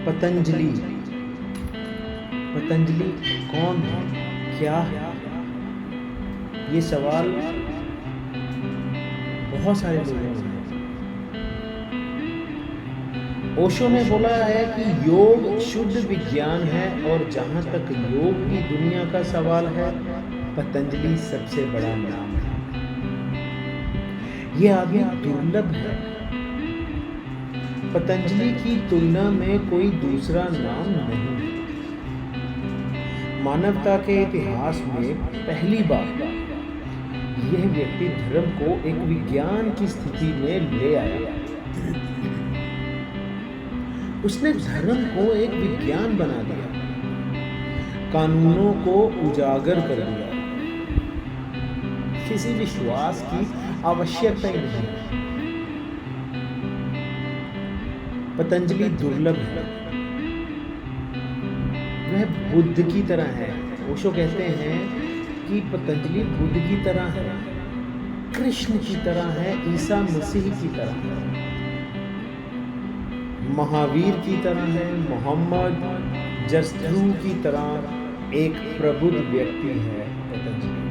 पतंजलि। पतंजलि कौन है, क्या है? ये सवाल बहुत सारे लोगों ने। ओशो ने बोला है कि योग शुद्ध विज्ञान है, और जहां तक योग की दुनिया का सवाल है, पतंजलि सबसे बड़ा नाम है। ये आदमी दुर्लभ है। पतंजलि की तुलना में कोई दूसरा नाम नहीं है। मानवता के इतिहास में पहली बार यह व्यक्ति धर्म को एक विज्ञान की स्थिति में ले आया। उसने धर्म को एक विज्ञान बना दिया, कानूनों को उजागर कर दिया। किसी विश्वास की आवश्यकता ही नहीं है। पतंजलि दुर्लभ है। वह बुद्ध की तरह है। ओशो कहते हैं कि पतंजलि बुद्ध की तरह है, कृष्ण की तरह है, ईसा मसीह की तरह है, महावीर की तरह है, मोहम्मद जस्तरू की तरह एक प्रबुद्ध व्यक्ति है पतंजलि।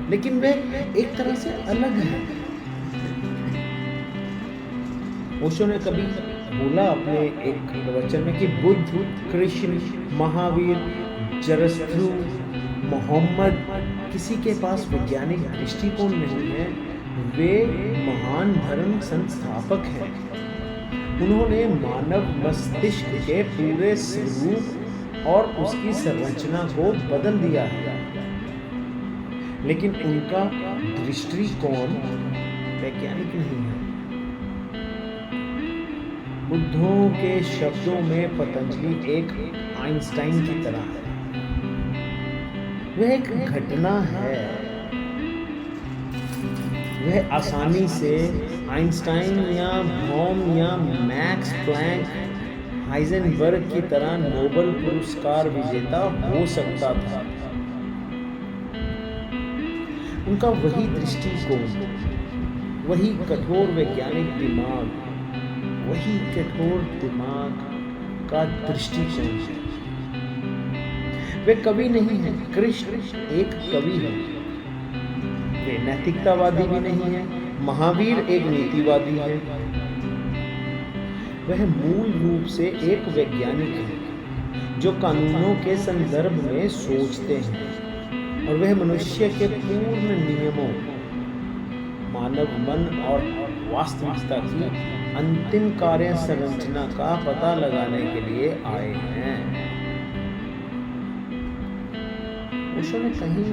लेकिन वह एक तरह से अलग है। ओशो ने कभी बोला अपने एक प्रवचन में कि बुद्ध, कृष्ण, महावीर, जरस्थ्रू, मोहम्मद किसी के पास वैज्ञानिक दृष्टिकोण नहीं है। वे महान धर्म संस्थापक हैं। उन्होंने मानव मस्तिष्क के पूरे स्वरूप और उसकी संरचना को बदल दिया है। लेकिन उनका दृष्टिकोण वैज्ञानिक नहीं है। बुद्धों के शब्दों में पतंजलि एक आइंस्टाइन की तरह है। वह एक घटना है। वह आसानी से आइंस्टाइन या बॉम या मैक्स प्लैंक, हाइजेनबर्ग की तरह नोबेल पुरस्कार विजेता हो सकता था। उनका वही दृष्टिकोण, वही कठोर वैज्ञानिक दिमाग, वही कठोर दिमाग का दृष्टिकोण है। वे कवि नहीं है। कृष्ण एक कवि है। वे नैतिकतावादी भी नहीं है। महावीर एक नीतिवादी है। वह मूल रूप से एक वैज्ञानिक है जो कानूनों के संदर्भ में सोचते हैं, और वह मनुष्य के पूर्ण नियमों, मानव मन और वास्तविकता की अंतिम कार्य संरचना का पता लगाने के लिए आए हैं। ओशो ने कहीं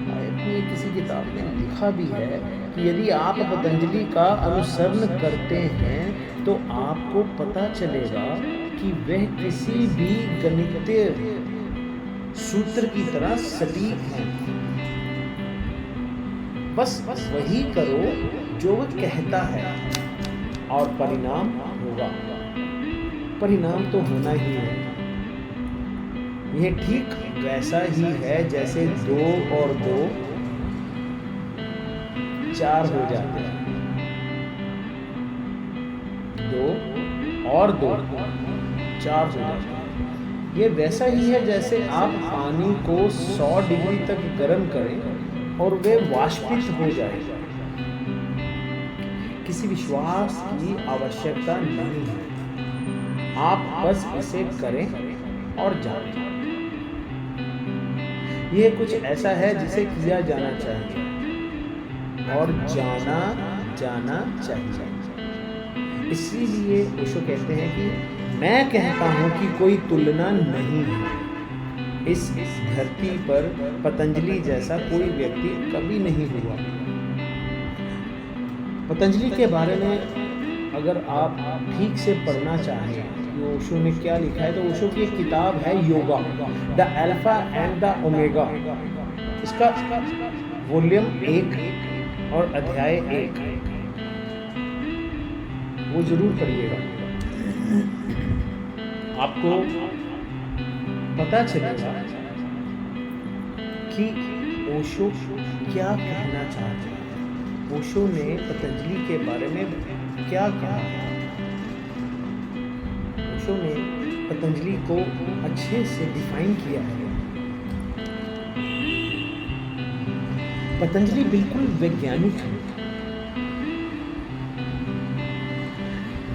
अपनी किसी किताब में लिखा भी है कि यदि आप पतंजलि का अनुसरण करते हैं तो आपको पता चलेगा कि वह किसी भी गणितीय सूत्र की तरह सटीक है। बस वही करो जो वह कहता है, और परिणाम होगा। परिणाम तो होना ही है। यह ठीक वैसा ही है जैसे 2 और 2 4 हो जाते हैं। 2 और 2 4 हो जाते हैं। ये वैसा ही है जैसे आप पानी को 100 डिग्री तक गर्म करें और वे वाष्पित हो जाए। किसी विश्वास की आवश्यकता नहीं है। आप बस इसे करें और जानें। यह कुछ ऐसा है जिसे किया जाना चाहिए और जाना चाहिए। इसीलिए ओशो कहते हैं कि मैं कहता हूं कि कोई तुलना नहीं है। इस धरती पर पतंजलि जैसा कोई व्यक्ति कभी नहीं हुआ। पतंजलि के बारे में अगर आप ठीक से पढ़ना चाहें कि ओशो ने क्या लिखा है, तो ओशो की एक किताब है yoga, the alpha and the omega. इसका वॉल्यूम 1 और अध्याय 1 वो जरूर पढ़िएगा। आपको पता चलेगा कि ओशो क्या कहना चाहते हैं। ओशो ने पतंजलि के बारे में क्या कहा है। ओशो ने पतंजलि को अच्छे से डिफाइन किया है। पतंजलि बिल्कुल वैज्ञानिक है।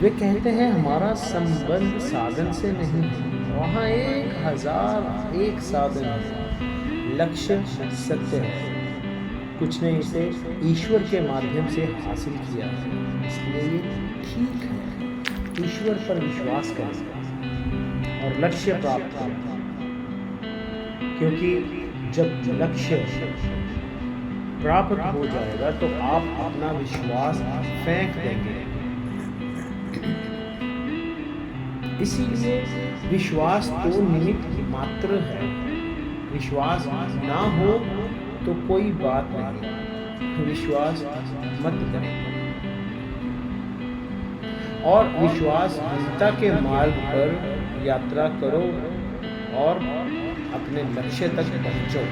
वे कहते हैं हमारा संबंध साधन से नहीं है, वहाँ 1001 साधन है, लक्ष्य सत्य है, कुछ ने इसे ईश्वर के माध्यम से हासिल किया है, इसलिए ये ठीक है। ईश्वर पर विश्वास करें और लक्ष्य प्राप्त करें, क्योंकि जब लक्ष्य प्राप्त हो जाएगा तो आप अपना विश्वास फेंक देंगे। इसीलिए विश्वास तो निमित्त मात्र है। विश्वास ना हो तो कोई बात नहीं, विश्वास मत करें और विश्वासहीनता के मार्ग पर यात्रा करो और अपने लक्ष्य तक पहुंचो।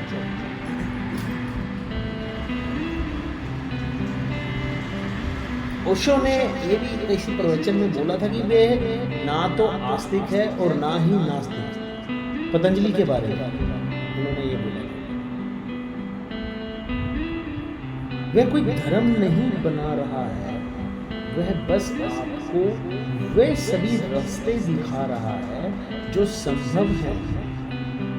ओशो ने ये भी किसी प्रवचन में बोला था कि वे ना तो आस्तिक है और ना ही नास्तिक। पतंजलि के बारे में उन्होंने ये बोला, वह कोई धर्म नहीं बना रहा है, वह बस आपको वे सभी रास्ते दिखा रहा है जो संभव है,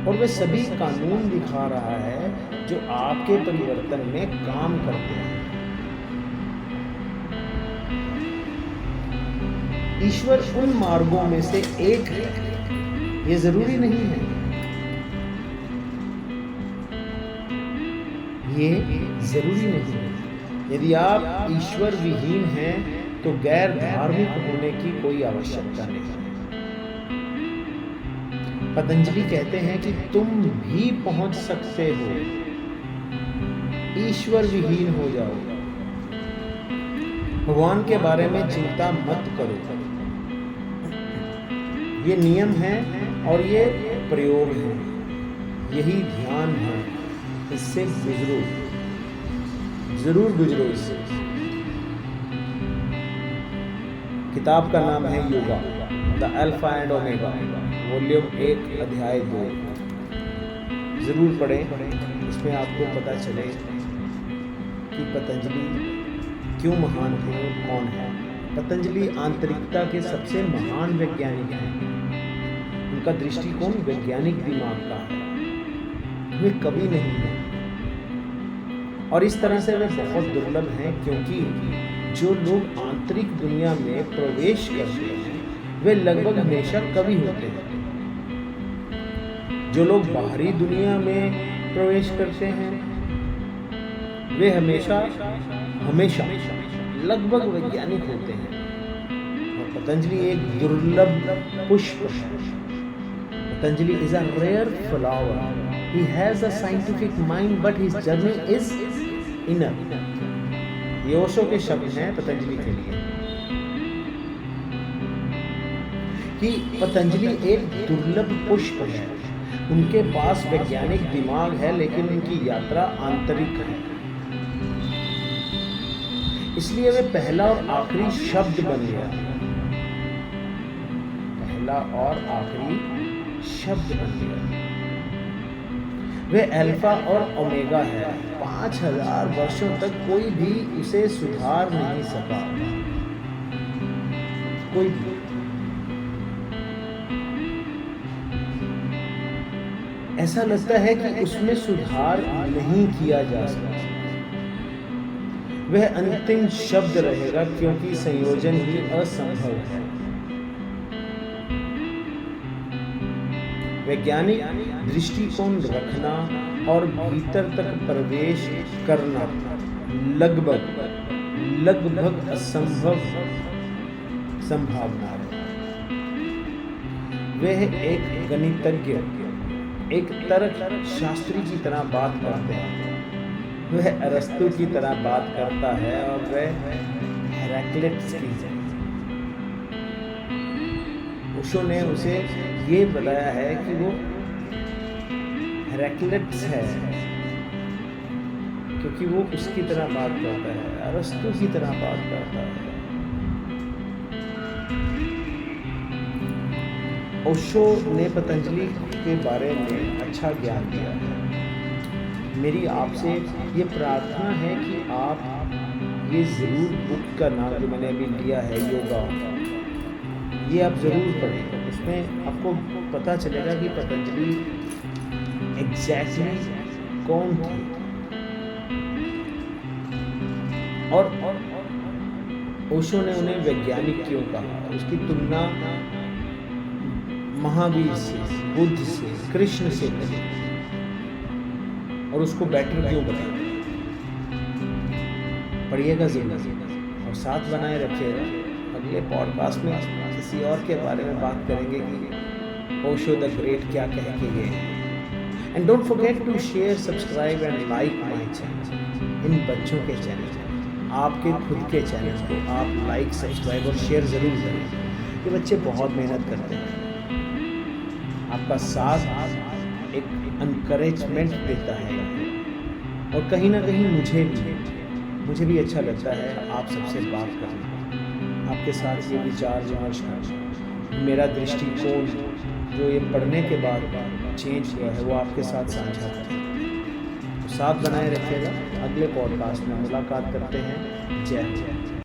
और वह सभी कानून दिखा रहा है जो आपके परिवर्तन में काम करते हैं। ईश्वर उन मार्गों में से एक है, ये जरूरी नहीं है। ये जरूरी नहीं है। यदि आप ईश्वर विहीन हैं तो गैर धार्मिक होने की कोई आवश्यकता नहीं। पतंजलि कहते हैं कि तुम भी पहुंच सकते हो, ईश्वर विहीन हो जाओ। भगवान के बारे में चिंता मत करो। ये नियम है और ये प्रयोग है, यही ध्यान है, इससे गुजरो, जरूर गुजरो इससे। किताब का नाम है yoga, the alpha and omega, volume 1 अध्याय 2। जरूर पढ़ें, इसमें आपको पता चले कि पतंजलि क्यों महान है और कौन है। पतंजलि आंतरिकता के सबसे महान वैज्ञानिक हैं। उनका दृष्टिकोण वैज्ञानिक दिमाग का है, वे कभी नहीं है, और इस तरह से वे बहुत दुर्लभ हैं, क्योंकि जो लोग आंतरिक दुनिया में प्रवेश करते हैं वे लगभग हमेशा कवि होते हैं। जो लोग बाहरी दुनिया में प्रवेश करते हैं वे हमेशा लगभग वैज्ञानिक होते हैं। और पतंजलि एक दुर्लभ पुष्प है। Patanjali is a rare flower. He has a scientific mind, but his journey is inner. ये ओशो के शब्द हैं पतंजलि के लिए कि पतंजलि एक दुर्लभ पुष्प है। उनके पास वैज्ञानिक दिमाग है, लेकिन उनकी यात्रा आंतरिक है। इसलिए वे पहला और आखिरी शब्द बन गया, पहला और आखिरी शब्द बन गया। वे अल्फा और ओमेगा है। 5000 वर्षों तक कोई भी उसे सुधार नहीं सका, कोई भी। ऐसा लगता है कि उसमें सुधार नहीं किया जा सकता। वह अंतिम शब्द रहेगा, क्योंकि संयोजन ही असंभव है। वैज्ञानिक दृष्टिकोण रखना और भीतर तक प्रवेश करना लगभग असंभव संभावना है। वह एक गणितज्ञ, एक तर्क शास्त्री की तरह बात करते हैं। वह अरस्तु की तरह बात करता है और वह हेराक्लिटस की है। ओशो ने उसे ये बताया है कि वो हेराक्लिटस है, क्योंकि वो उसकी तरह बात करता है, अरस्तु की तरह बात करता है। ओशो ने पतंजलि के बारे में अच्छा ज्ञान दिया है। मेरी आपसे ये प्रार्थना है कि आप ये ज़रूर बुक का नाम जो मैंने अभी लिया है योगा, ये आप ज़रूर पढ़ें। इसमें आपको पता चलेगा कि पतंजलि एग्जैक्टली कौन थे और ओशो ने उन्हें वैज्ञानिक क्यों कहा, उसकी तुलना महावीर से, बुद्ध से, कृष्ण से करी और उसको बेटर क्यों बताया। पढ़िएगा ज़रूर और साथ बनाए रखिएगा। अगले पॉडकास्ट में किसी और के बारे में बात करेंगे कि ओशो द ग्रेट क्या कह के गए हैं। And don't forget to share, subscribe and like my channel. इन बच्चों के चैनल, आपके खुद के चैनल को आप लाइक, सब्सक्राइब और शेयर ज़रूर करें। ये बच्चे बहुत मेहनत करते हैं, आपका साथ एक इनकरेजमेंट देता है और कहीं ना कहीं मुझे भी अच्छा लगता है आप सबसे बात करना, आपके साथ ये विचार विमर्श करना। मेरा दृष्टिकोण जो ये पढ़ने के बाद चेंज हुआ है वो आपके साथ साझा करें। तो साथ बनाए रखिएगा। अगले पॉडकास्ट में मुलाकात करते हैं। जय हिंद।